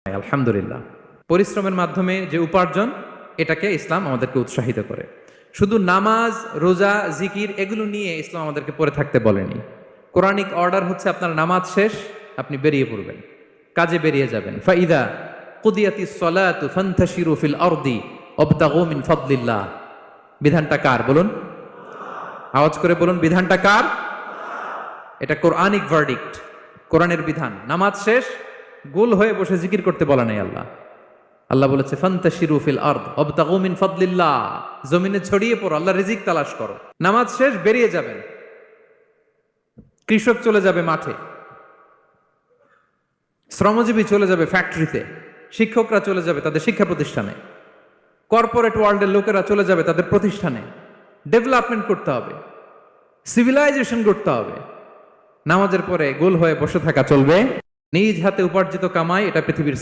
আলহামদুলিল্লাহ, পরিশ্রমের মাধ্যমে যে উপার্জন, এটাকে ইসলাম আমাদেরকে উৎসাহিত করে। শুধু নামাজ, রোজা, জিকির এগুলো নিয়ে ইসলাম আমাদেরকে পড়ে থাকতে বলেনি। কোরআনিক অর্ডার হচ্ছে আপনার নামাজ শেষ, আপনি বেরিয়ে পড়বেন, কাজে বেরিয়ে যাবেন। ফাইদা কুদিয়াতিস সালাতু ফান্তাশিরু ফিল আরদি ওয়াবতাগু মিন ফাদলিল্লাহ। বিধানটা কার বলুন? আওয়াজ করে বলুন, বিধানটা কার? এটা কোরআনিক ভার্ডিক্ট, কোরআনের বিধান। নামাজ শেষ, গোল হয়ে বসে জিকির করতে বলা নাই আল্লাহ। আল্লাহ বলেছে ফান্তাশিরু ফিল আরদ ওয়াবতাগু মিন ফাদলিল্লাহ, জমিনে ছড়িয়ে পড়ো, আল্লাহ রিজিক তালাশ করো। নামাজ শেষ, বেরিয়ে যাবেন। কৃষক চলে যাবে মাঠে, শ্রমজীবী চলে যাবে ফ্যাক্টরিতে, শিক্ষকরা চলে যাবে তাদের শিক্ষা প্রতিষ্ঠানে, কর্পোরেট ওয়ার্ল্ডের লোকেরা চলে যাবে তাদের প্রতিষ্ঠানে। ডেভেলপমেন্ট করতে হবে, সিভিলাইজেশন করতে হবে। নামাজের পরে গোল হয়ে বসে থাকা চলবে। নিজ হাতে উপার্জিত কামাই, এটা পৃথিবীর